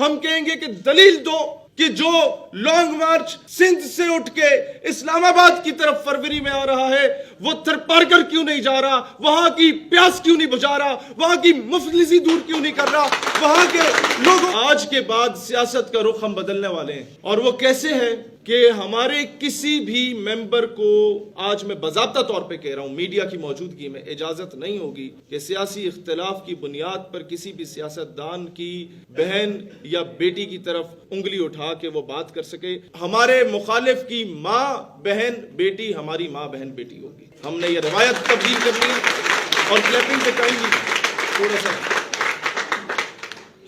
ہم کہیں گے کہ دلیل دو کہ جو لانگ مارچ سندھ سے اٹھ کے اسلام آباد کی طرف فروری میں آ رہا ہے وہ تھر پار کر کیوں نہیں جا رہا, وہاں کی پیاس کیوں نہیں بجھا رہا, وہاں کی مفلسی دور کیوں نہیں کر رہا, وہاں کے لوگوں. آج کے بعد سیاست کا رخ ہم بدلنے والے ہیں, اور وہ کیسے ہے کہ ہمارے کسی بھی ممبر کو, آج میں باضابطہ طور پہ کہہ رہا ہوں میڈیا کی موجودگی میں, اجازت نہیں ہوگی کہ سیاسی اختلاف کی بنیاد پر کسی بھی سیاستدان کی بہن یا بیٹی کی طرف انگلی اٹھا کے وہ بات کر سکے. ہمارے مخالف کی ماں بہن بیٹی ہماری ماں بہن بیٹی ہوگی. ہم نے یہ روایت تبدیل کرنی ہے. اور کلیپنگ پہ کہیں گی تھوڑا سا,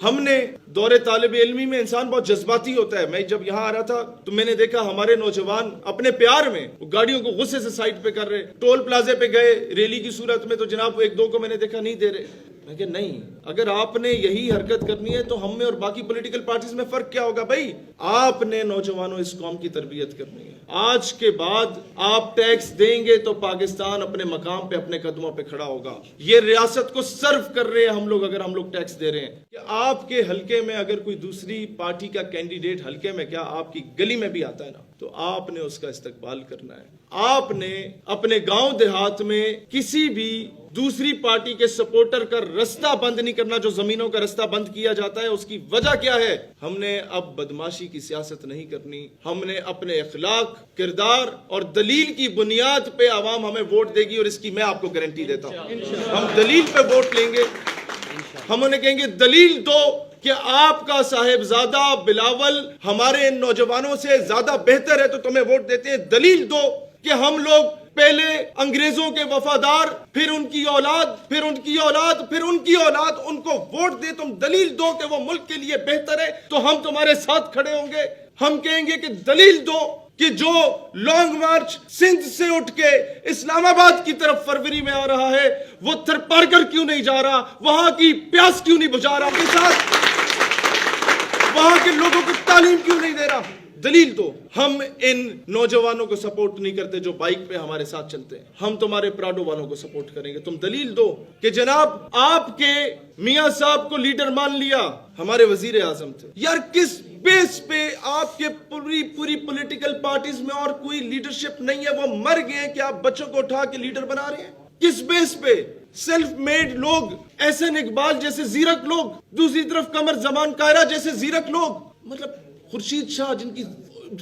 ہم نے دور طالب علمی میں انسان بہت جذباتی ہوتا ہے. میں جب یہاں آ رہا تھا تو میں نے دیکھا ہمارے نوجوان اپنے پیار میں گاڑیوں کو غصے سے سائڈ پہ کر رہے, ٹول پلازے پہ گئے ریلی کی صورت میں تو جناب ایک دو کو میں نے دیکھا نہیں دے رہے. میں کہ نہیں, اگر آپ نے یہی حرکت کرنی ہے تو ہم میں اور باقی پولیٹیکل پارٹیز میں فرق کیا ہوگا بھائی؟ آپ نے نوجوانوں اس قوم کی تربیت کرنی ہے. آج کے بعد آپ ٹیکس دیں گے تو پاکستان اپنے مقام پہ اپنے قدموں پہ کھڑا ہوگا. یہ ریاست کو سرو کر رہے ہیں ہم لوگ اگر ہم لوگ ٹیکس دے رہے ہیں. کہ آپ کے حلقے میں اگر کوئی دوسری پارٹی کا کینڈیڈیٹ حلقے میں کیا آپ کی گلی میں بھی آتا ہے نا, تو آپ نے اس کا استقبال کرنا ہے. آپ نے اپنے گاؤں دیہات میں کسی بھی دوسری پارٹی کے سپورٹر کا رستہ بند نہیں کرنا. جو زمینوں کا رستہ بند کیا جاتا ہے اس کی وجہ کیا ہے؟ ہم نے اب بدماشی کی سیاست نہیں کرنی. ہم نے اپنے اخلاق, کردار اور دلیل کی بنیاد پہ عوام ہمیں ووٹ دے گی, اور اس کی میں آپ کو گارنٹی دیتا ہوں. ہم دلیل پہ ووٹ لیں گے. ہم انہیں کہیں گے دلیل دو کہ آپ کا صاحبزادہ بلاول ہمارے ان نوجوانوں سے زیادہ بہتر ہے تو تمہیں ووٹ دیتے ہیں. دلیل دو کہ ہم لوگ پہلے انگریزوں کے وفادار, پھر ان کی اولاد, پھر ان کی اولاد, پھر ان کی اولاد, ان کو ووٹ دے. تم دلیل دو کہ وہ ملک کے لیے بہتر ہے تو ہم تمہارے ساتھ کھڑے ہوں گے. ہم کہیں گے کہ دلیل دو کہ جو لانگ مارچ سندھ سے اٹھ کے اسلام آباد کی طرف فروری میں آ رہا ہے وہ تھر پار کر کیوں نہیں جا رہا, وہاں کی پیاس کیوں نہیں بجھا رہا, کے ساتھ وہاں کے لوگوں کو تعلیم کیوں نہیں دے رہا. دلیل دو. ہم ان نوجوانوں کو سپورٹ نہیں کرتے جو بائک پہ ہمارے ساتھ چلتے ہیں, ہم تمہارے پراڈو والوں کو سپورٹ کریں گے. تم دلیل دو کہ جناب آپ کے میاں صاحب کو لیڈر مان لیا, ہمارے وزیر اعظم تھے. یار کس بیس پہ آپ کے پوری پولیٹیکل پارٹیز میں اور کوئی لیڈرشپ نہیں ہے, وہ مر گئے کہ آپ بچوں کو اٹھا کے لیڈر بنا رہے ہیں؟ کس بیس پہ؟ سیلف میڈ لوگ, احسن اقبال جیسے زیرک لوگ, دوسری طرف قمر زمان کائرہ جیسے زیرک لوگ, مطلب خورشید شاہ جن کی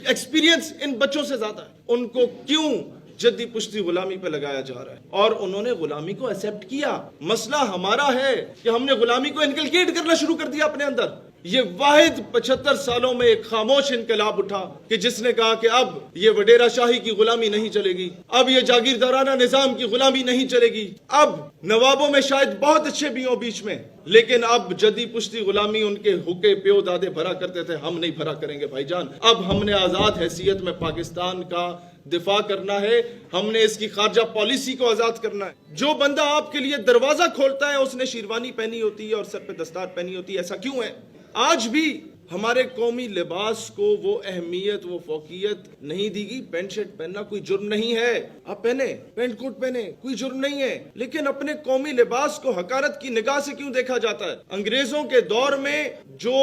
ایکسپیرینس ان بچوں سے زیادہ ہے, ان کو کیوں جدی پشتی غلامی پہ لگایا جا رہا ہے؟ اور انہوں نے غلامی کو ایکسپٹ کیا. مسئلہ ہمارا ہے کہ ہم نے غلامی کو انکلکیٹ کرنا شروع کر دیا اپنے اندر. یہ واحد 75 سالوں میں ایک خاموش انقلاب اٹھا کہ جس نے کہا کہ اب یہ وڈیرا شاہی کی غلامی نہیں چلے گی, اب یہ جاگیردارانہ نظام کی غلامی نہیں چلے گی. اب نوابوں میں شاید بہت اچھے بھی ہوں بیچ میں, لیکن اب جدی پشتی غلامی ان کے حقے پیو دادے بھرا کرتے تھے, ہم نہیں بھرا کریں گے بھائی جان. اب ہم نے آزاد حیثیت میں پاکستان کا دفاع کرنا ہے, ہم نے اس کی خارجہ پالیسی کو آزاد کرنا ہے. جو بندہ آپ کے لیے دروازہ کھولتا ہے اس نے شیروانی پہنی ہوتی ہے اور سر پہ دستار پہنی ہوتی ہے. ایسا کیوں ہے؟ آج بھی ہمارے قومی لباس کو وہ اہمیت, وہ فوقیت نہیں دی گئی. پینٹ شرٹ پہننا کوئی جرم نہیں ہے, آپ پہنے, پینٹ کوٹ پہنے, کوئی جرم نہیں ہے. لیکن اپنے قومی لباس کو حقارت کی نگاہ سے کیوں دیکھا جاتا ہے؟ انگریزوں کے دور میں جو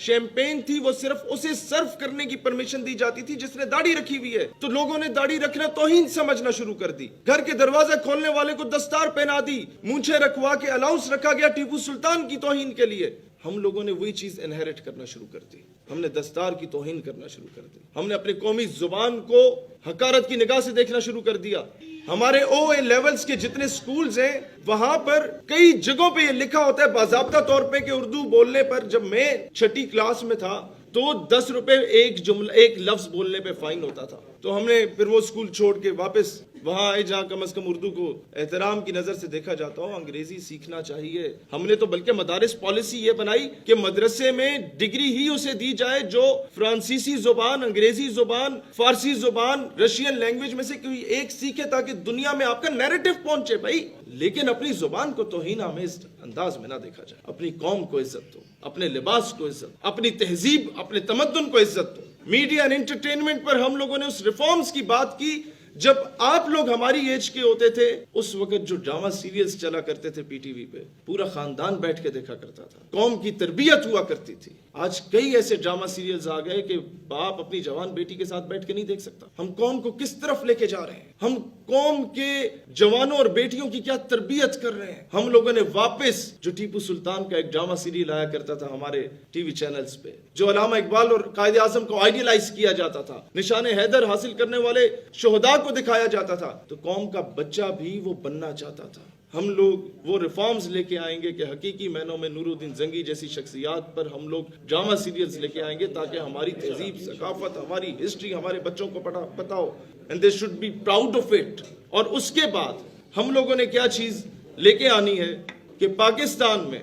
شیمپین تھی وہ صرف اسے سرو کرنے کی پرمیشن دی جاتی تھی جس نے داڑھی رکھی ہوئی ہے, تو لوگوں نے داڑھی رکھنا توہین سمجھنا شروع کر دی. گھر کے دروازے کھولنے والے کو دستار پہنا دی, مونچھیں رکھوا کے الاؤنس رکھا گیا ٹیپو سلطان کی توہین کے لیے. ہم لوگوں نے وہی چیز انہیرٹ کرنا شروع کر دی, ہم نے دستار کی توہین کرنا شروع کر دی, ہم نے اپنی قومی زبان کو حقارت کی نگاہ سے دیکھنا شروع کر دیا. ہمارے او اے لیولز کے جتنے سکولز ہیں وہاں پر کئی جگہوں پہ یہ لکھا ہوتا ہے باضابطہ طور پہ کہ اردو بولنے پر, جب میں 6ٹھی کلاس میں تھا تو 10 روپے ایک لفظ بولنے پہ فائن ہوتا تھا. تو ہم نے پھر وہ سکول چھوڑ کے واپس وہاں آئے جہاں کم از کم اردو کو احترام کی نظر سے دیکھا جاتا ہو. انگریزی سیکھنا چاہیے. ہم نے تو بلکہ مدارس پالیسی یہ بنائی کہ مدرسے میں ڈگری ہی اسے دی جائے جو فرانسیسی زبان, انگریزی زبان, فارسی زبان, رشین لینگویج میں سے کوئی ایک سیکھے تاکہ دنیا میں آپ کا نیریٹو پہنچے بھائی. لیکن اپنی زبان کو توہین آمیز انداز میں نہ دیکھا جائے. اپنی قوم کو عزت دو, اپنے لباس کو عزت, اپنی تہذیب, اپنے تمدن کو عزت دو. میڈیا اینڈ انٹرٹینمنٹ پر ہم لوگوں نے اس ریفارمز کی بات کی جب آپ لوگ ہماری ایج کے ہوتے تھے. اس وقت جو ڈرامہ سیریلز چلا کرتے تھے پی ٹی وی پہ, پورا خاندان بیٹھ کے دیکھا کرتا تھا, قوم کی تربیت ہوا کرتی تھی. آج کئی ایسے ڈرامہ سیریلز آ گئے کہ باپ اپنی جوان بیٹی کے ساتھ بیٹھ کے نہیں دیکھ سکتا. ہم قوم کو کس طرف لے کے جا رہے ہیں, ہم قوم کے جوانوں اور بیٹیوں کی کیا تربیت کر رہے ہیں. ہم لوگوں نے واپس جو ٹیپو سلطان کا ایک ڈرامہ سیریل آیا کرتا تھا ہمارے ٹی وی چینلز پہ, جو علامہ اقبال اور قائد اعظم کو آئیڈیلائز کیا جاتا تھا, نشان حیدر حاصل کرنے والے شہداء کو دکھایا جاتا تھا, تو قوم کا بچہ بھی وہ بننا چاہتا تھا. ہم لوگ وہ ریفارمز لے کے آئیں گے کہ حقیقی معنوں میں نور الدین زنگی جیسی شخصیات پر ہم لوگ ڈرامہ سیریلز لے کے آئیں گے تاکہ ہماری تہذیب, ثقافت, ہماری ہسٹری ہمارے بچوں کو پتا ہو, and they should be proud of it. اور اس کے بعد ہم لوگوں نے کیا چیز لے کے آنی ہے کہ پاکستان میں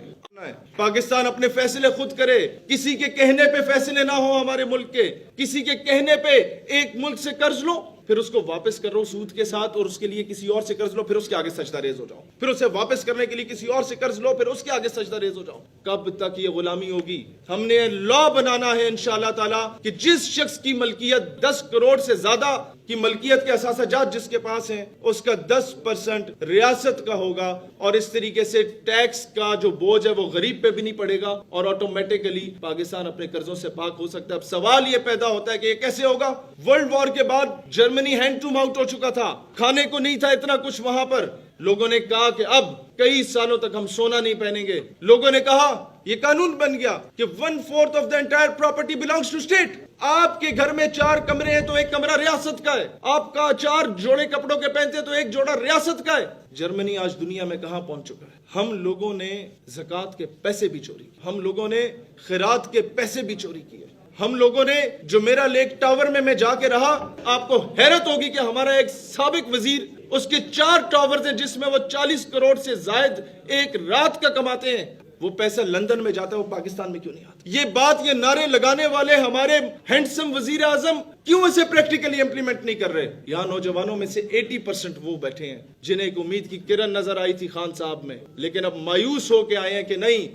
پاکستان اپنے فیصلے خود کرے, کسی کے کہنے پہ فیصلے نہ ہو ہمارے ملک کے. کسی کے کہنے پہ ایک ملک سے قرض لو, پھر اس کو واپس کر رہو سود کے ساتھ, اور اس کے لیے کسی اور سے قرض لو, پھر اس کے آگے سجدہ ریز ہو جاؤ, پھر اسے واپس کرنے کے لیے کسی اور سے قرض لو, پھر اس کے آگے سجدہ ریز ہو جاؤ. کب تک یہ غلامی ہوگی؟ ہم نے لا بنانا ہے انشاءاللہ تعالی کہ جس شخص کی ملکیت 10 کروڑ سے زیادہ کی ملکیت کے اثاثہ جات جس کے پاس ہیں, اس کا 10% ریاست کا ہوگا, اور اس طریقے سے ٹیکس کا جو بوجھ ہے وہ غریب پہ بھی نہیں پڑے گا, اور آٹومیٹیکلی پاکستان اپنے قرضوں سے پاک ہو سکتا ہے. اب سوال یہ پیدا ہوتا ہے کہ یہ کیسے ہوگا؟ ورلڈ وار کے بعد جرمنی ہینڈ ٹو ماؤتھ ہو چکا تھا, کھانے کو نہیں تھا اتنا کچھ وہاں پر. لوگوں نے کہا کہ اب کئی سالوں تک ہم سونا نہیں پہنیں گے. لوگوں نے کہا, یہ قانون بن گیا کہ 1/4 of the entire property belongs to state. آپ کے گھر میں 4 کمرے ہیں تو ایک کمرہ ریاست کا ہے, آپ کا 4 جوڑے کپڑوں کے پہنتے ہیں تو ایک جوڑا ریاست کا ہے. جرمنی آج دنیا میں کہاں پہنچ چکا ہے؟ ہم لوگوں نے زکوٰۃ کے پیسے بھی چوری کیے, ہم لوگوں نے خیرات کے پیسے بھی چوری کیے. ہم لوگوں نے جو میرا لیک ٹاور میں جا کے رہا, آپ کو حیرت ہوگی کہ ہمارا ایک سابق وزیر, اس کے 4 ٹاورز ہیں جس میں وہ 40 کروڑ سے زائد ایک رات کا کماتے ہیں, وہ پیسہ لندن میں جاتا ہے, وہ پاکستان میں کیوں نہیں آتا؟ یہ بات, یہ نعرے لگانے والے ہمارے ہینڈسم وزیر اعظم کیوں اسے پریکٹیکلی امپلیمنٹ نہیں کر رہے؟ یہاں نوجوانوں میں سے 80% وہ بیٹھے ہیں جنہیں ایک امید کی کرن نظر آئی تھی خان صاحب میں, لیکن اب مایوس ہو کے آئے ہیں کہ نہیں.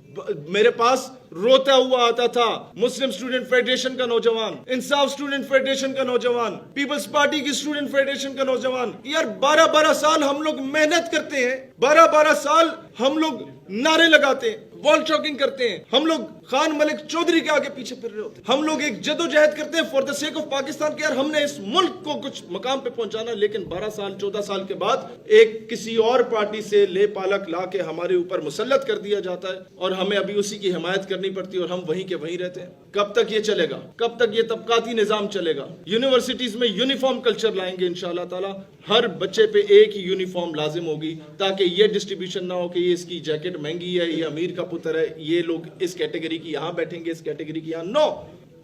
میرے پاس روتا ہوا آتا تھا مسلم اسٹوڈنٹ فیڈریشن کا نوجوان, انصاف اسٹوڈنٹ فیڈریشن کا نوجوان, پیپلز پارٹی کی اسٹوڈنٹ فیڈریشن کا نوجوان. یار 12 سال ہم لوگ محنت کرتے ہیں, 12 سال ہم لوگ نعرے لگاتے ہیں, وال چاکنگ کرتے ہیں, ہم لوگ خان ملک چودھری کے آگے پیچھے پھر رہے ہوتے ہیں, ہم لوگ ایک جدوجہد کرتے ہیں for the sake of Pakistan کہ یار ہم نے اس ملک کو کچھ مقام پہ پہنچانا, لیکن 12 سال 14 سال کے بعد ایک کسی اور پارٹی سے لے پالک لا کے ہمارے اوپر مسلط کر دیا جاتا ہے, اور ہمیں ابھی اسی کی حمایت کرنی پڑتی ہے, اور ہم وہیں کے وہیں رہتے ہیں. کب تک یہ چلے گا؟ کب تک یہ طبقاتی نظام چلے گا؟ یونیورسٹیز میں یونیفارم کلچر لائیں گے انشاءاللہ تعالی, ہر بچے پہ ایک ہی یونیفارم لازم ہوگی, تاکہ یہ ڈسٹریبیوشن نہ ہو کہ یہ اس کی جیکٹ مہنگی ہے, یہ امیر کا پتر ہے, یہ لوگ اس کیٹیگری کی یہاں بیٹھیں گے, اس کیٹیگری کی یہاں. نو.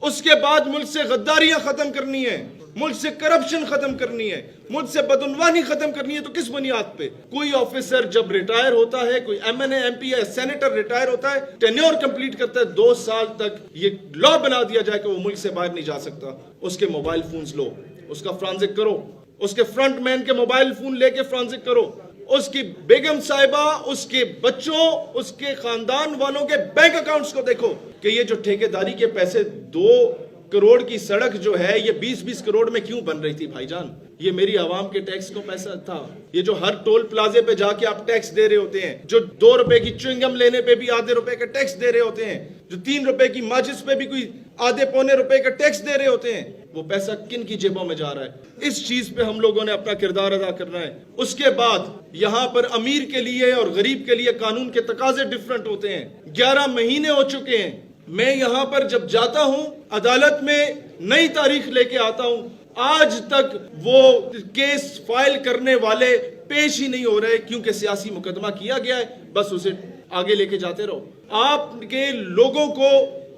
اس کے بعد ملک سے غداریاں ختم کرنی ہے, ملک سے کرپشن ختم کرنی ہے, ملک سے بدعنوانی ختم کرنی ہے. تو کس بنیاد پہ؟ کوئی آفیسر جب ریٹائر ہوتا ہے, کوئی MNA MP یا سینیٹر ریٹائر ہوتا ہے, ٹینیور کمپلیٹ کرتا ہے, 2 سال تک یہ لا بنا دیا جائے کہ وہ ملک سے باہر نہیں جا سکتا. اس کے موبائل فونز لو, اس کا فرانزک کرو, اس کے فرنٹ مین کے موبائل فون لے کے فرانزک کرو, اس کی بیگم صاحبہ, اس کے بچوں, اس کے خاندان والوں کے بینک اکاؤنٹس کو دیکھو کہ یہ جو ٹھیکیداری کے پیسے 2 کروڑ کی سڑک جو ہے یہ 20 کروڑ میں کیوں بن رہی تھی بھائی جان؟ یہ میری عوام کے ٹیکس کو پیسہ تھا. یہ جو ہر ٹول پلازے پہ جا کے آپ ٹیکس دے رہے ہوتے ہیں, جو 2 روپے کی چوئنگم لینے پہ بھی آدھے روپے کا ٹیکس دے رہے ہوتے ہیں, جو 3 روپے کی ماچس پہ بھی کوئی آدھے پونے روپے کا ٹیکس دے رہے ہوتے ہیں, وہ پیسہ کن کی جیبوں میں جا رہا ہے؟ اس چیز پہ ہم لوگوں نے اپنا کردار ادا کرنا ہے. اس کے بعد یہاں پر امیر کے لیے اور غریب کے لیے قانون کے تقاضے ڈیفرنٹ ہوتے ہیں. 11 مہینے ہو چکے ہیں, میں یہاں پر جب جاتا ہوں عدالت میں نئی تاریخ لے کے آتا ہوں, آج تک وہ کیس فائل کرنے والے پیش ہی نہیں ہو رہے, کیونکہ سیاسی مقدمہ کیا گیا ہے, بس اسے آگے لے کے جاتے رہو. آپ کے لوگوں کو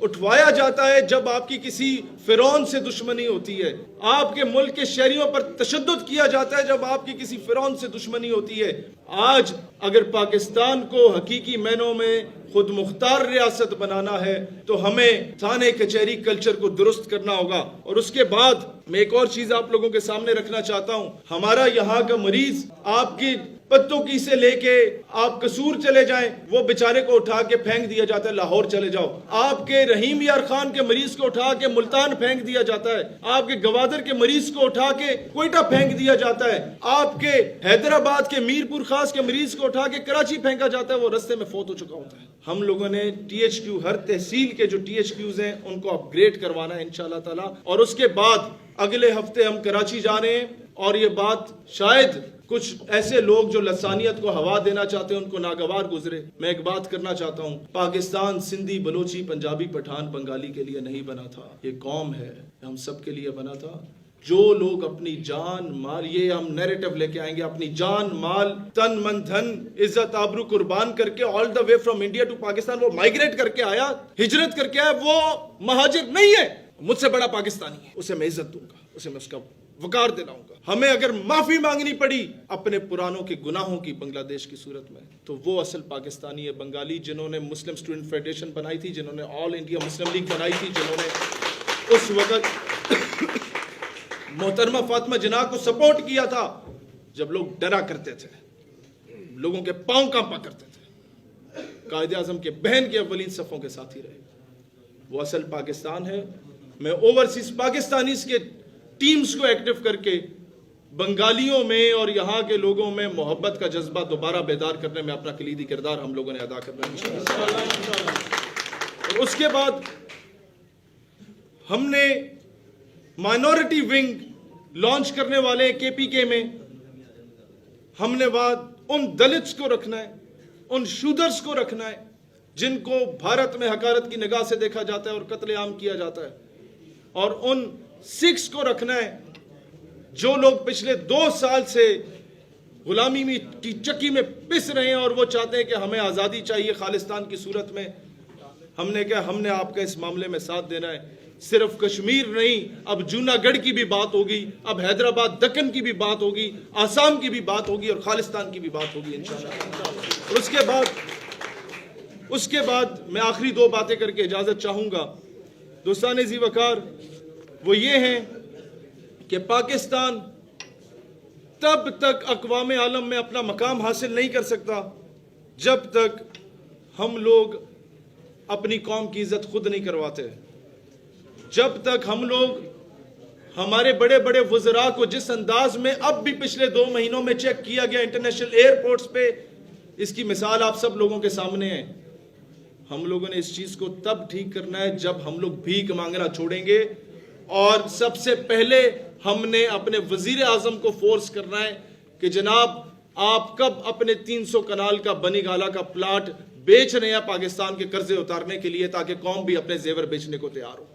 اٹھوایا جاتا ہے جب آپ کی کسی فرعون سے دشمنی ہوتی ہے, آپ کے ملک کے شہریوں پر تشدد کیا جاتا ہے جب آپ کی کسی فرعون سے دشمنی ہوتی ہے. آج اگر پاکستان کو حقیقی معنوں میں خود مختار ریاست بنانا ہے تو ہمیں تھانے کچہری کلچر کو درست کرنا ہوگا. اور اس کے بعد میں ایک اور چیز آپ لوگوں کے سامنے رکھنا چاہتا ہوں. ہمارا یہاں کا مریض آپ کی پتوں کی سے لے کے آپ قصور چلے جائیں، وہ بیچارے کو اٹھا کے پھینک دیا جاتا ہے لاہور چلے جاؤ. آپ کے رحیم یار خان کے مریض کو اٹھا کے ملتان پھینک دیا جاتا ہے. آپ کے گوادر کے مریض کو اٹھا کے کوئٹہ پھینک دیا جاتا ہے. آپ کے حیدرآباد کے میر پور خاص کے مریض کو اٹھا کے کراچی پھینکا جاتا ہے، وہ رستے میں فوت ہو چکا ہوتا ہے. ہم لوگوں نے ٹی ایچ کیو، ہر تحصیل کے جو ٹی ایچ کیوز ہیں ان کو اپ گریڈ کروانا ہے انشاءاللہ تعالی. اور اس کے بعد اگلے ہفتے ہم کراچی جا رہے ہیں، اور یہ بات شاید کچھ ایسے لوگ جو لسانیت کو ہوا دینا چاہتے ہیں ان کو ناگوار گزرے. میں ایک بات کرنا چاہتا ہوں، پاکستان سندھی، بلوچی، پنجابی، پٹھان، بنگالی کے لیے نہیں بنا تھا. یہ قوم ہے، ہم سب کے لیے بنا تھا. جو لوگ اپنی جان مال، یہ ہم نیریٹو لے کے آئیں گے، اپنی جان مال، تن من دھن، عزت آبرو قربان کر کے all the way from India to Pakistan, وہ مائگریٹ کر کے آیا، ہجرت کر کے آیا، وہ مہاجر نہیں ہے. مجھ سے بڑا پاکستانی ہے، اسے میں عزت دوں گا، اسے میں اس کا وقار دلاؤں گا. ہمیں اگر معافی مانگنی پڑی اپنے پرانوں کے گناہوں کی بنگلہ دیش کی صورت میں، تو وہ اصل پاکستانی ہے. بنگالی جنہوں نے مسلم اسٹوڈنٹ فیڈریشن بنائی تھی، جنہوں نے آل انڈیا مسلم لیگ بنائی تھی، جنہوں نے اس وقت محترمہ فاطمہ جناح کو سپورٹ کیا تھا جب لوگ ڈرا کرتے تھے، لوگوں کے پاؤں کانپا کرتے تھے، قائد اعظم کے بہن کے اولین صفوں کے ساتھی رہے. وہ اصل پاکستان ہے. میں اوورسیز پاکستانیز کے ٹیمز کو ایکٹیو کر کے بنگالیوں میں اور یہاں کے لوگوں میں محبت کا جذبہ دوبارہ بیدار کرنے میں اپنا کلیدی کردار ہم لوگوں نے ادا کرنا ہے انشاءاللہ. اور اس کے بعد ہم نے مائنورٹی ونگ لانچ کرنے والے ہیں کے پی کے میں. ہم نے ان دلتس کو رکھنا ہے، ان شودرز کو رکھنا ہے جن کو بھارت میں حقارت کی نگاہ سے دیکھا جاتا ہے اور قتل عام کیا جاتا ہے، اور ان سکھس کو رکھنا ہے جو لوگ پچھلے 2 سال سے غلامی کی چکی میں پس رہے ہیں اور وہ چاہتے ہیں کہ ہمیں آزادی چاہیے خالصتان کی صورت میں. ہم نے کہا ہم نے آپ کا اس معاملے میں ساتھ دینا ہے. صرف کشمیر نہیں، اب جونا گڑھ کی بھی بات ہوگی، اب حیدرآباد دکن کی بھی بات ہوگی، آسام کی بھی بات ہوگی، اور خالصتان کی بھی بات ہوگی انشاءاللہ. اور اس کے بعد میں آخری 2 باتیں کر کے اجازت چاہوں گا. دوستان ذی وقار، وہ یہ ہیں کہ پاکستان تب تک اقوام عالم میں اپنا مقام حاصل نہیں کر سکتا جب تک ہم لوگ اپنی قوم کی عزت خود نہیں کرواتے. جب تک ہم لوگ ہمارے بڑے بڑے وزراء کو جس انداز میں اب بھی پچھلے 2 مہینوں میں چیک کیا گیا انٹرنیشنل ایئرپورٹس پہ، اس کی مثال آپ سب لوگوں کے سامنے ہے. ہم لوگوں نے اس چیز کو تب ٹھیک کرنا ہے جب ہم لوگ بھیک مانگنا چھوڑیں گے. اور سب سے پہلے ہم نے اپنے وزیر اعظم کو فورس کرنا ہے کہ جناب آپ کب اپنے 300 کنال کا بنی گالا کا پلاٹ بیچ رہے ہیں پاکستان کے قرضے اتارنے کے لیے، تاکہ قوم بھی اپنے زیور بیچنے کو تیار ہو.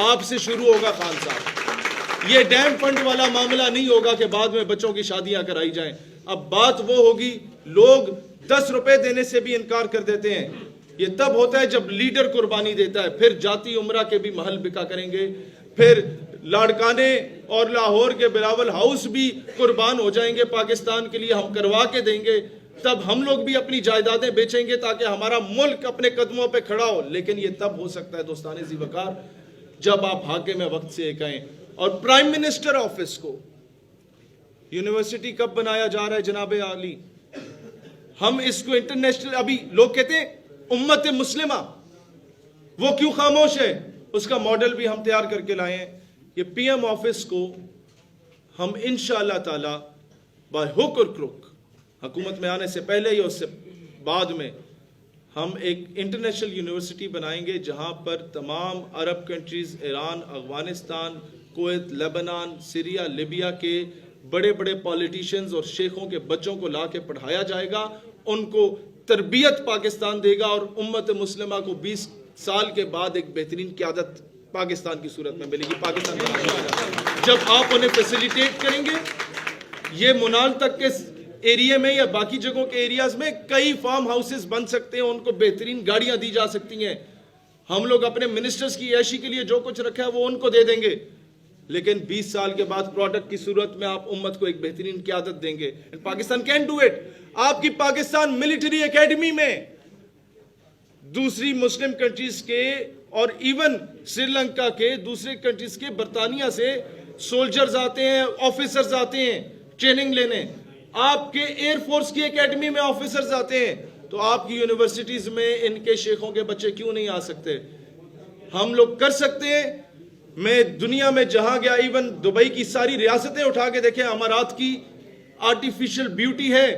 آپ سے شروع ہوگا خان صاحب. یہ ڈیم فنڈ والا معاملہ نہیں ہوگا کہ بعد میں بچوں کی شادیاں کرائی جائیں. اب بات وہ ہوگی، لوگ 10 روپے دینے سے بھی انکار کر دیتے ہیں. یہ تب ہوتا ہے جب لیڈر قربانی دیتا ہے. پھر جاتی عمرہ کے بھی محل بکا کریں گے، پھر لاڑکانے اور لاہور کے بلاول ہاؤس بھی قربان ہو جائیں گے پاکستان کے لیے، ہم کروا کے دیں گے. تب ہم لوگ بھی اپنی جائیدادیں بیچیں گے تاکہ ہمارا ملک اپنے قدموں پہ کھڑا ہو. لیکن یہ تب ہو سکتا ہے دوستان ذی وقار جب آپ حاکم وقت سے ایک آئیں. اور پرائم منسٹر آفس کو یونیورسٹی کب بنایا جا رہا ہے جناب عالی؟ ہم اس کو انٹرنیشنل، ابھی لوگ کہتے ہیں امت مسلمہ، وہ کیوں خاموش ہے؟ اس کا ماڈل بھی ہم تیار کر کے لائے ہیں. یہ پی ایم آفس کو ہم انشاءاللہ تعالی بائی ہوک اور کروک، حکومت میں آنے سے پہلے یا اس سے بعد میں، ہم ایک انٹرنیشنل یونیورسٹی بنائیں گے جہاں پر تمام عرب کنٹریز، ایران، افغانستان، کویت، لبنان، سیریا، لیبیا کے بڑے بڑے پالیٹیشنز اور شیخوں کے بچوں کو لا کے پڑھایا جائے گا. ان کو تربیت پاکستان دے گا، اور امت مسلمہ کو 20 سال کے بعد ایک بہترین قیادت پاکستان کی صورت میں ملے گی. پاکستان جب آپ انہیں فیسیلیٹیٹ کریں گے، یہ منال تک کے ایریے میں یا باقی جگہوں کے ایریاز میں کئی فارم ہاؤسز بن سکتے ہیں، ان کو بہترین گاڑیاں دی جا سکتی ہیں. ہم لوگ اپنے منسٹرز کی عیشی کے لیے جو کچھ رکھا ہے وہ ان کو دے دیں گے، لیکن 20 سال کے بعد پروڈکٹ کی صورت میں آپ امت کو ایک بہترین قیادت دیں گے. Pakistan can do it. آپ کی پاکستان ملٹری اکیڈمی میں دوسری مسلم کنٹریز کے اور ایون سری لنکا کے، دوسرے کنٹریز کے، برطانیہ سے سولجرز آتے ہیں، آفیسرز آتے ہیں ٹریننگ لینے. آپ کے ایئر فورس کی اکیڈمی میں آفیسرز آتے ہیں تو آپ کی یونیورسٹیز میں ان کے شیخوں کے بچے کیوں نہیں آ سکتے؟ ہم لوگ کر سکتے ہیں. میں دنیا میں جہاں گیا، ایون دبئی کی ساری ریاستیں اٹھا کے دیکھیں، امارات کی آرٹیفیشل بیوٹی ہے.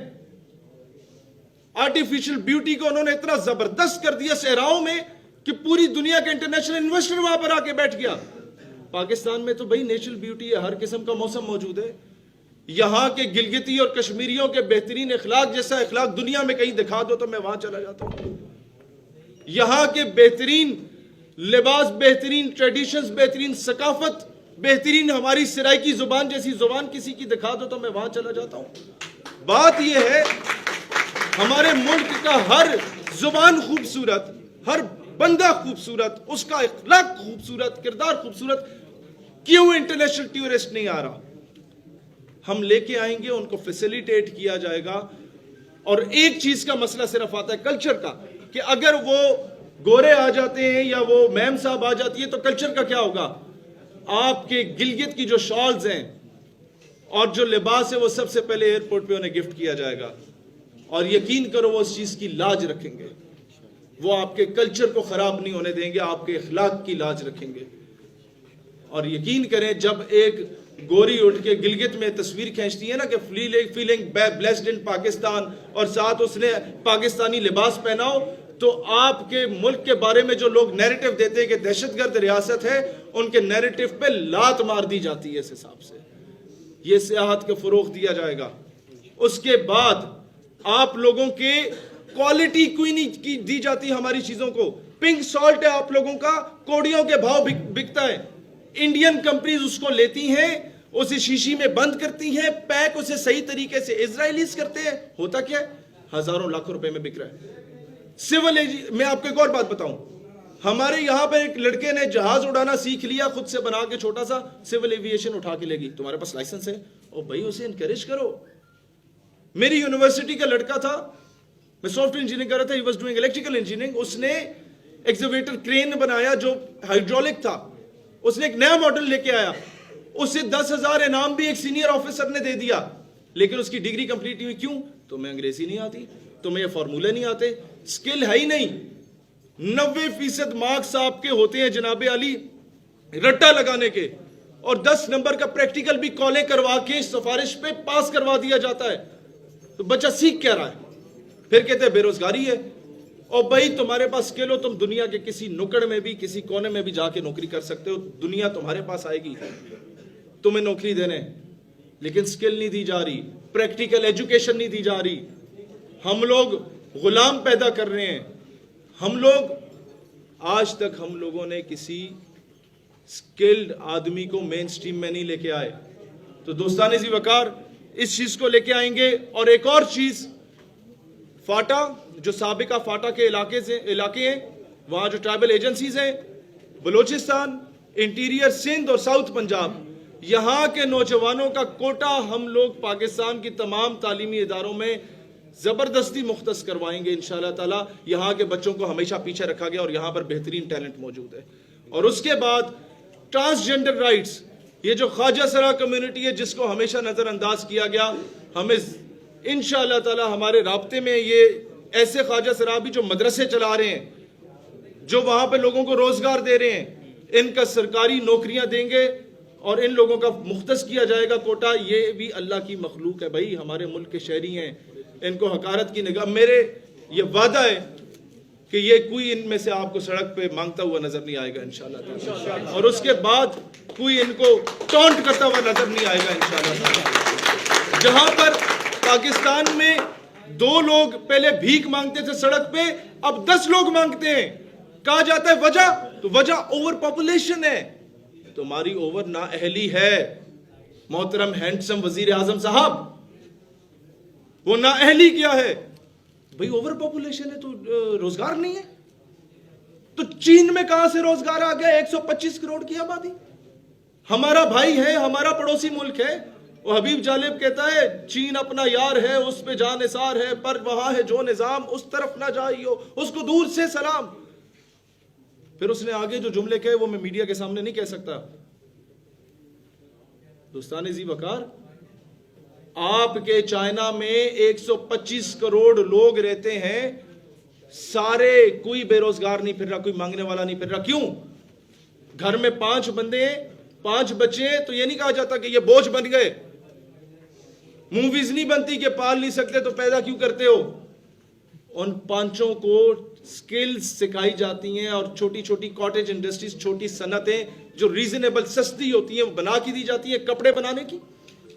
آرٹیفیشل بیوٹی کو انہوں نے اتنا زبردست کر دیا صحراؤں میں کہ پوری دنیا کے انٹرنیشنل انویسٹر وہاں پر آ کے بیٹھ گیا. پاکستان میں تو بھائی نیچرل بیوٹی ہے، ہر قسم کا موسم موجود ہے. یہاں کے گلگتی اور کشمیریوں کے بہترین اخلاق جیسا اخلاق دنیا میں کہیں دکھا دو تو میں وہاں چلا جاتا ہوں. یہاں کے بہترین لباس، بہترین ٹریڈیشنز، بہترین ثقافت، بہترین ہماری سرائکی زبان جیسی زبان کسی کی دکھا دو تو میں وہاں چلا جاتا ہوں. بات یہ ہے ہمارے ملک کا ہر زبان خوبصورت، ہر بندہ خوبصورت، اس کا اخلاق خوبصورت، کردار خوبصورت، کیوں انٹرنیشنل ٹورسٹ نہیں آ رہا؟ ہم لے کے آئیں گے، ان کو فیسیلیٹیٹ کیا جائے گا. اور ایک چیز کا مسئلہ صرف آتا ہے کلچر کا، کہ اگر وہ گورے آ جاتے ہیں یا وہ میم صاحب آ جاتی ہے تو کلچر کا کیا ہوگا؟ آپ کے گلگت کی جو شالز ہیں اور جو لباس ہے وہ سب سے پہلے ایئرپورٹ پہ انہیں گفٹ کیا جائے گا. اور یقین کرو وہ اس چیز کی لاج رکھیں گے، وہ آپ کے کلچر کو خراب نہیں ہونے دیں گے، آپ کے اخلاق کی لاج رکھیں گے. اور یقین کریں جب ایک گوری اٹھ کے گلگت میں تصویر کھینچتی ہے نا کہ فیلنگ بلیسڈ ان پاکستان، اور ساتھ اس نے پاکستانی لباس پہنا ہو، تو آپ کے ملک کے بارے میں جو لوگ نیریٹو دیتے ہیں کہ دہشت گرد ریاست ہے، ان کے نیریٹو پہ لات مار دی جاتی ہے. اس حساب سے یہ سیاحت کو فروغ دیا جائے گا. اس کے بعد آپ لوگوں کے کوالٹی کوئی نہیں دی جاتی ہماری چیزوں کو. پنک سالٹ ہے آپ لوگوں کا، کوڑیوں کے بھاؤ بکتا ہے. انڈین کمپنیز اس کو لیتی ہیں، اسے شیشی میں بند کرتی ہیں، پیک اسے صحیح طریقے سے اسرائیلیز کرتے ہیں. ہوتا کیا ہے؟ ہزاروں لاکھوں روپے میں بک رہا ہے. میں آپ کو ایک اور بات بتاؤں، ہمارے یہاں پہ ایک لڑکے نے جہاز اڑانا سیکھ لیا، خود سے بنا کے چھوٹا سا سول ایویشن اٹھا کے لے گی. تمہارے پاس لائسنس ہے؟ او بھائی اسے انکریج کرو. میری یونیورسٹی کا لڑکا تھا، میں سافٹ ویئر انجینئرنگ کر رہا تھا، he was doing electrical engineering. اس نے ایکسکیویٹر کرین بنایا جو ہائیڈرولک تھا. اس نے ایک نیا ماڈل لے کے آیا، اسے 10,000 انعام بھی ایک سینئر آفیسر نے دے دیا. لیکن اس کی ڈگری کمپلیٹ ہوئی. کیوں؟ تمہیں انگریزی نہیں آتی، تمہیں یہ فارمولے نہیں آتے، سکل ہے ہی نہیں. 90% مارکس آپ کے ہوتے ہیں جناب علی رٹا لگانے کے، اور 10 نمبر کا پریکٹیکل بھی کالے کروا کے سفارش پہ پاس کروا دیا جاتا ہے. تو بچہ سیکھ کیا رہا ہے؟ پھر کہتے ہیں بے روزگاری ہے. اور بھائی تمہارے پاس سکل ہو، تم دنیا کے کسی نکڑ میں بھی، کسی کونے میں بھی جا کے نوکری کر سکتے ہو. دنیا تمہارے پاس آئے گی تمہیں نوکری دینے، لیکن سکل نہیں دی جا رہی، پریکٹیکل ایجوکیشن نہیں دی جا رہی. ہم لوگ غلام پیدا کر رہے ہیں. ہم لوگ آج تک ہم لوگوں نے کسی سکلڈ آدمی کو مین سٹریم میں نہیں لے کے آئے. تو دوستان ذی وقار اس چیز کو لے کے آئیں گے. اور ایک اور چیز، فاٹا جو سابقہ فاٹا کے علاقے ہیں، وہاں جو ٹرائبل ایجنسیز ہیں، بلوچستان، انٹیریئر سندھ اور ساؤتھ پنجاب، یہاں کے نوجوانوں کا کوٹا ہم لوگ پاکستان کی تمام تعلیمی اداروں میں زبردستی مختص کروائیں گے انشاءاللہ تعالی. یہاں کے بچوں کو ہمیشہ پیچھے رکھا گیا اور یہاں پر بہترین ٹیلنٹ موجود ہے. اور اس کے بعد ٹرانسجنڈر رائٹس، یہ جو خواجہ سرا کمیونٹی ہے جس کو ہمیشہ نظر انداز کیا گیا، ہمیں انشاءاللہ تعالی ہمارے رابطے میں یہ ایسے خواجہ سرا بھی جو مدرسے چلا رہے ہیں، جو وہاں پہ لوگوں کو روزگار دے رہے ہیں، ان کا سرکاری نوکریاں دیں گے اور ان لوگوں کا مختص کیا جائے گا کوٹا. یہ بھی اللہ کی مخلوق ہے بھائی، ہمارے ملک کے شہری ہیں، ان کو حقارت کی نگاہ. میرے یہ وعدہ ہے کہ یہ کوئی ان میں سے آپ کو سڑک پہ مانگتا ہوا نظر نہیں آئے گا انشاءاللہ تعالی. اور اس کے بعد کوئی ان کو ٹونٹ کرتا ہوا نظر نہیں آئے گا انشاءاللہ تعالی. جہاں پر پاکستان میں 2 لوگ پہلے بھیک مانگتے تھے سڑک پہ، اب 10 لوگ مانگتے ہیں. کہا جاتا ہے وجہ، تو وجہ اوور پاپولیشن ہے. تمہاری اوور نااہلی ہے محترم ہینڈسم وزیر اعظم صاحب. وہ نااہلی کیا ہے بھئی؟ اوور پاپولیشن ہے تو روزگار نہیں ہے. تو چین میں کہاں سے روزگار آ گیا؟ 125 کروڑ کی آبادی. ہمارا بھائی ہے، ہمارا پڑوسی ملک ہے. وہ حبیب جالب کہتا ہے چین اپنا یار ہے، اس پہ جان نثار ہے، پر وہاں ہے جو نظام اس طرف نہ جائیو، اس کو دور سے سلام. پھر اس نے آگے جو جملے کہے وہ میں میڈیا کے سامنے نہیں کہہ سکتا. دوستان ذی وقار، آپ کے چائنا میں 125 کروڑ لوگ رہتے ہیں, سارے کوئی بے روزگار نہیں پھر رہا, کوئی مانگنے والا نہیں پھر رہا. کیوں؟ گھر میں 5 بندے ہیں, 5 بچے ہیں, تو یہ نہیں کہا جاتا کہ یہ بوجھ بن گئے. موویز نہیں بنتی کہ پال نہیں سکتے تو پیدا کیوں کرتے ہو. ان 5 کو سکلز سکھائی جاتی ہیں, اور چھوٹی چھوٹی کاٹیج انڈسٹریز, چھوٹی صنعتیں جو ریزنیبل سستی ہوتی ہیں وہ بنا کے دی جاتی ہیں. کپڑے بنانے کی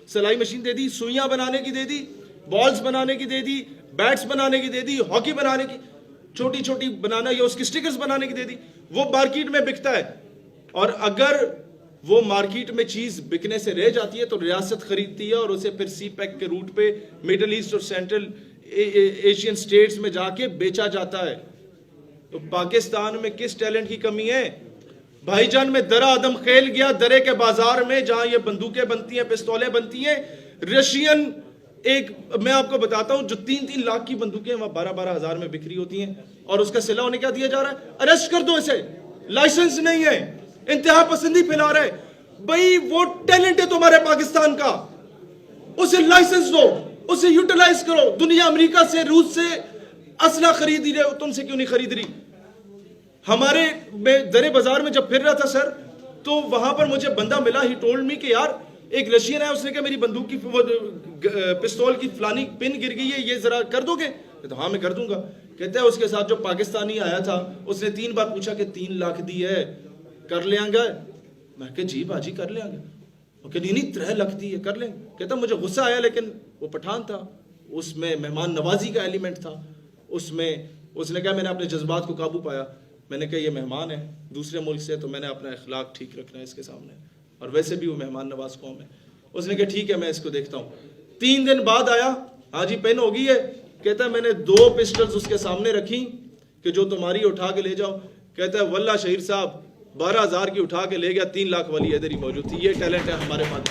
سلائی مشین دے دی, سوئیاں بنانے کی دے دی, بالز بنانے کی دے دی, بیٹس بنانے کی دے دی, ہاکی بنانے کی چھوٹی چھوٹی بنانا یا اس کی سٹیکرز بنانے کی دے دی. وہ مارکیٹ میں بکتا ہے, اور اگر وہ مارکیٹ میں چیز بکنے سے رہ جاتی ہے تو ریاست خریدتی ہے, اور اسے پھر سی پیک کے روٹ پہ میڈل ایسٹ اور سینٹرل ایشین سٹیٹس میں جا کے بیچا جاتا ہے. تو پاکستان میں کس ٹیلنٹ کی کمی ہے؟ بھائی جان, میں درہ ادم خیل گیا درے کے بازار میں جہاں یہ بندوقیں بنتی ہیں, پستولیں بنتی ہیں. رشین ایک میں آپ کو بتاتا ہوں, جو 3-3 لاکھ کی بندوقیں وہاں 12-12 ہزار میں بکری ہوتی ہیں, اور اس کا صلاح انہیں کیا دیا جا رہا ہے؟ اریسٹ کر دو اسے, لائسنس نہیں ہے, انتہا پسندی پھیلا رہے. بھائی وہ ٹیلنٹ ہے تمہارے پاکستان کا, اسے لائسنس دو, اسے یوٹیلائز کرو. دنیا امریکہ سے, روس سے اسلحہ خرید ہی رہے, تم سے کیوں نہیں خرید رہی؟ ہمارے میں درے بازار میں جب پھر رہا تھا سر, تو وہاں پر مجھے بندہ ملا, ہی ٹولڈ می کہ یار ایک رشین ہے, اس نے کہا میری بندوق کی پستول کی فلانی پن گر گئی ہے, یہ ذرا کر دو گے؟ تو ہاں میں کر دوں گا. کہتا ہے اس کے ساتھ جو پاکستانی آیا تھا اس نے 3 بار پوچھا کہ 3 لاکھ دی ہے, کر لیں گے؟ میں کہا جی باجی کر لیں گے. وہ کہ نہیں 3 لاکھ دی ہے, کر لیں. کہتا مجھے غصہ آیا, لیکن وہ پٹھان تھا, اس میں مہمان نوازی کا ایلیمنٹ تھا. اس میں اس نے کہا میں نے اپنے جذبات کو قابو پایا. میں نے کہا یہ مہمان ہے دوسرے ملک سے, تو میں نے اپنا اخلاق ٹھیک رکھنا ہے اس کے سامنے, اور ویسے بھی وہ مہمان نواز قوم ہے. اس نے کہا ٹھیک ہے میں اس کو دیکھتا ہوں. 3 دن بعد آیا, ہاں جی پین ہو گئی ہے. کہتا ہے میں نے 2 پسٹلز اس کے سامنے رکھی کہ جو تمہاری اٹھا کے لے جاؤ. کہتا ہے واللہ شہیر صاحب 12,000 کی اٹھا کے لے گیا, 3 لاکھ والی ادھر ہی موجود تھی. یہ ٹیلنٹ ہے ہمارے پاس.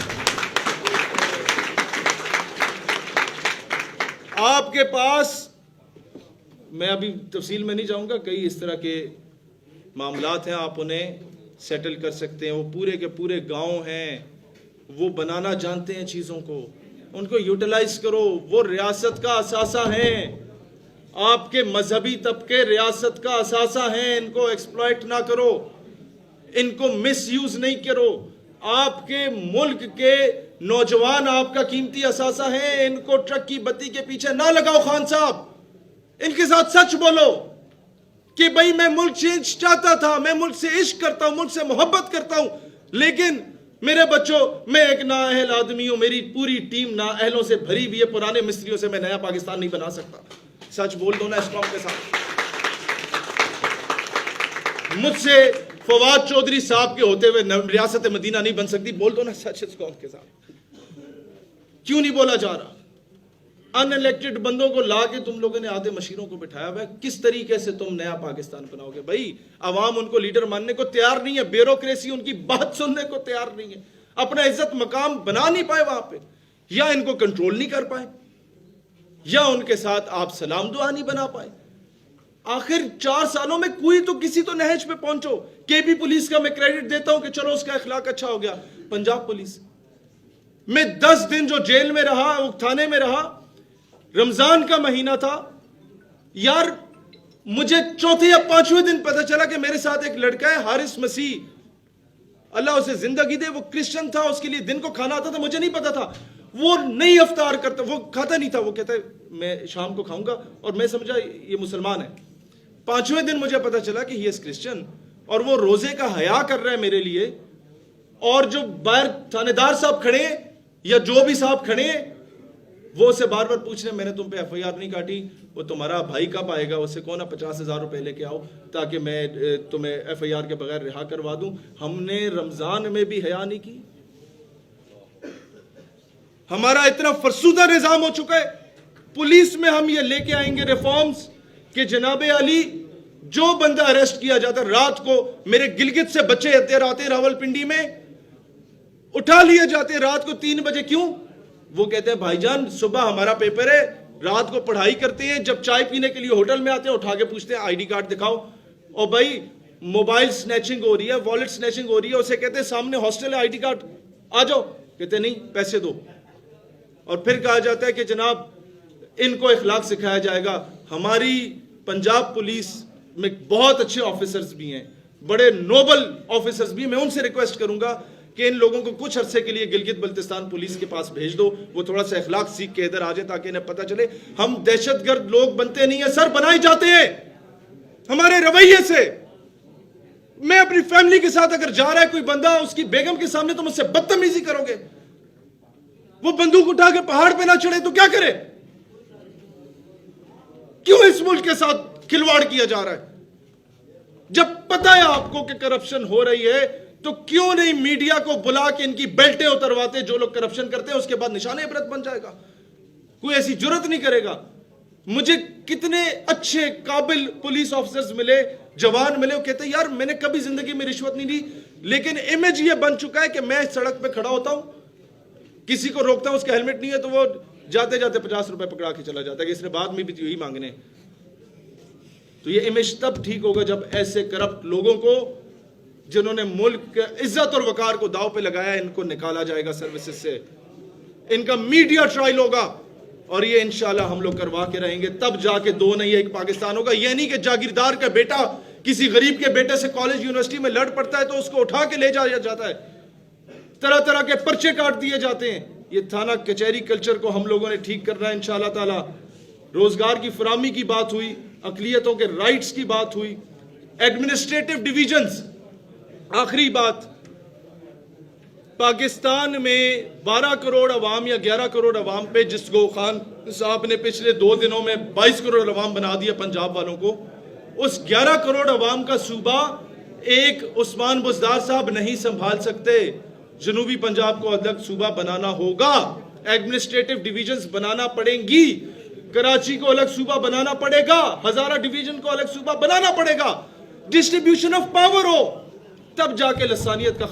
آپ کے پاس, میں ابھی تفصیل میں نہیں جاؤں گا, کئی اس طرح کے معاملات ہیں, آپ انہیں سیٹل کر سکتے ہیں. وہ پورے کے پورے گاؤں ہیں, وہ بنانا جانتے ہیں چیزوں کو, ان کو یوٹیلائز کرو. وہ ریاست کا اثاثہ ہیں, آپ کے مذہبی طبقے ریاست کا اثاثہ ہیں. ان کو ایکسپلائٹ نہ کرو, ان کو مس یوز نہیں کرو. آپ کے ملک کے نوجوان آپ کا قیمتی اثاثہ ہیں, ان کو ٹرک کی بتی کے پیچھے نہ لگاؤ. خان صاحب ان کے ساتھ سچ بولو کہ بھئی میں ملک چینج چاہتا تھا, میں ملک سے عشق کرتا ہوں, ملک سے محبت کرتا ہوں, لیکن میرے بچوں میں ایک نااہل آدمی ہوں, میری پوری ٹیم نااہلوں سے بھری ہوئی ہے, پرانے مستریوں سے میں نیا پاکستان نہیں بنا سکتا. سچ بول دو نا اس قوم کے ساتھ. مجھ سے فواد چودھری صاحب کے ہوتے ہوئے ریاست مدینہ نہیں بن سکتی. بول دو نا سچ اس قوم کے ساتھ. کیوں نہیں بولا جا رہا؟ ان الیکٹڈ بندوں کو لا کے تم لوگوں نے آدھے مشیروں کو بٹھایا ہوا ہے. کس طریقے سے تم نیا پاکستان بناؤ گے؟ بھائی عوام ان کو لیڈر ماننے کو تیار نہیں ہے, بیوروکریسی ان کی بات سننے کو تیار نہیں ہے, اپنا عزت مقام بنا نہیں پائے وہاں پہ, یا ان کو کنٹرول نہیں کر پائے, یا ان کے ساتھ آپ سلام دعا نہیں بنا پائے. آخر 4 سالوں میں کوئی تو کسی تو نہج پہ پہنچو. کے پی پولیس کا میں کریڈٹ دیتا ہوں کہ چلو اس کا اخلاق اچھا ہو گیا. پنجاب پولیس میں 10 دن جو جیل میں رہا, تھانے میں رہا, رمضان کا مہینہ تھا یار, مجھے 4تھے یا 5ویں دن پتہ چلا کہ میرے ساتھ ایک لڑکا ہے حارث مسیح, اللہ اسے زندگی دے, وہ کرسچن تھا, اس کے لیے دن کو کھانا آتا تھا, مجھے نہیں پتا تھا, وہ نہیں افطار کرتا, وہ کھاتا نہیں تھا, وہ کہتا ہے میں شام کو کھاؤں گا, اور میں سمجھا یہ مسلمان ہے. 5ویں دن مجھے پتا چلا کہ یہ کرسچن, اور وہ روزے کا حیا کر رہا ہے میرے لیے, اور جو باہر تھانے دار صاحب کھڑے ہیں یا جو بھی صاحب کھڑے ہیں وہ اسے بار بار پوچھ رہے ہیں میں نے تم پہ ایف آئی آر نہیں کاٹی, وہ تمہارا بھائی کب آئے گا, اسے کہو نا 50,000 روپے لے کے آؤ تاکہ میں تمہیں ایف آئی آر کے بغیر رہا کروا دوں. ہم نے رمضان میں بھی حیا نہیں کی. ہمارا اتنا فرسودہ نظام ہو چکا ہے. پولیس میں ہم یہ لے کے آئیں گے ریفارمز کہ جناب علی جو بندہ اریسٹ کیا جاتا ہے, رات کو میرے گلگت سے بچے آتے راول پنڈی میں اٹھا لیے جاتے رات کو 3 بجے. کیوں؟ وہ کہتے ہیں بھائی جان صبح ہمارا پیپر ہے, رات کو پڑھائی کرتے ہیں, جب چائے پینے کے لیے ہوٹل میں آتے ہیں اٹھا کے پوچھتے ہیں آئی ڈی کارڈ دکھاؤ. اور بھائی موبائل سنیچنگ ہو رہی ہے, والٹ سنیچنگ ہو رہی ہے, اسے کہتے ہیں سامنے ہاسٹل ہے آئی ڈی کارڈ آ جاؤ, کہتے ہیں نہیں پیسے دو. اور پھر کہا جاتا ہے کہ جناب ان کو اخلاق سکھایا جائے گا. ہماری پنجاب پولیس میں بہت اچھے آفیسرز بھی ہیں, بڑے نوبل آفیسرز بھی ہیں. میں ان سے ریکویسٹ کروں گا کہ ان لوگوں کو کچھ عرصے کے لیے گلگت بلتستان پولیس کے پاس بھیج دو, وہ تھوڑا سا اخلاق سیکھ کے ادھر آ جائے تاکہ انہیں پتہ چلے ہم دہشت گرد لوگ بنتے نہیں ہیں سر, بنائے جاتے ہیں ہمارے رویے سے. میں اپنی فیملی کے ساتھ اگر جا رہا ہے کوئی بندہ اس کی بیگم کے سامنے تو مجھ سے بدتمیزی کرو گے, وہ بندوق اٹھا کے پہاڑ پہ نہ چڑھے تو کیا کرے؟ کیوں اس ملک کے ساتھ کھلواڑ کیا جا رہا ہے؟ جب پتہ ہے آپ کو کہ کرپشن ہو رہی ہے تو کیوں نہیں میڈیا کو بلا کے ان کی بیلٹیں اترواتے؟ جو لوگ کرپشن کرتے ہیں اس کے بعد نشان عبرت بن جائے گا. کوئی ایسی جرت نہیں کرے گا. مجھے کتنے اچھے قابل پولیس آفیسرز ملے, جوان ملے, وہ کہتے ہیں یار میں نے کبھی زندگی میں رشوت نہیں لی, لیکن امیج یہ بن چکا ہے کہ میں سڑک پہ کھڑا ہوتا ہوں, کسی کو روکتا ہوں, اس کا ہیلمٹ نہیں ہے تو وہ جاتے جاتے 50 روپے پکڑا کے چلا جاتا ہے کہ اس نے بعد میں بھی یہی مانگنے. تو یہ امیج تب ٹھیک ہوگا جب ایسے کرپٹ لوگوں کو, جنہوں نے ملک کے عزت اور وقار کو داؤ پہ لگایا, ان کو نکالا جائے گا سروسز سے, ان کا میڈیا ٹرائل ہوگا, اور یہ انشاءاللہ ہم لوگ کروا کے رہیں گے. تب جا کے دو نہیں ایک پاکستان ہوگا. یہ نہیں کہ جاگیردار کا بیٹا کسی غریب کے بیٹے سے کالج یونیورسٹی میں لڑ پڑتا ہے تو اس کو اٹھا کے لے جایا جاتا ہے, طرح طرح کے پرچے کاٹ دیے جاتے ہیں. یہ تھانہ کچہری کلچر کو ہم لوگوں نے ٹھیک کرنا ہے انشاءاللہ تعالی. روزگار کی فراہمی کی بات ہوئی, اقلیتوں کے رائٹس کی بات ہوئی, ایڈمنسٹریٹو ڈویژنز. آخری بات, پاکستان میں 12 کروڑ عوام یا 11 کروڑ عوام پہ جس کو خان صاحب نے پچھلے 2 دنوں میں 22 کروڑ عوام بنا دیا پنجاب والوں کو, اس 11 کروڑ عوام کا صوبہ ایک عثمان بزدار صاحب نہیں سنبھال سکتے. جنوبی پنجاب کو الگ صوبہ بنانا ہوگا, ایڈمنسٹریٹو ڈویژنز بنانا پڑیں گی, کراچی کو الگ صوبہ بنانا پڑے گا, ہزارہ ڈویژن کو الگ صوبہ بنانا پڑے گا, ڈسٹریبیوشن آف پاور ہو, تب جا کے لسانیت کا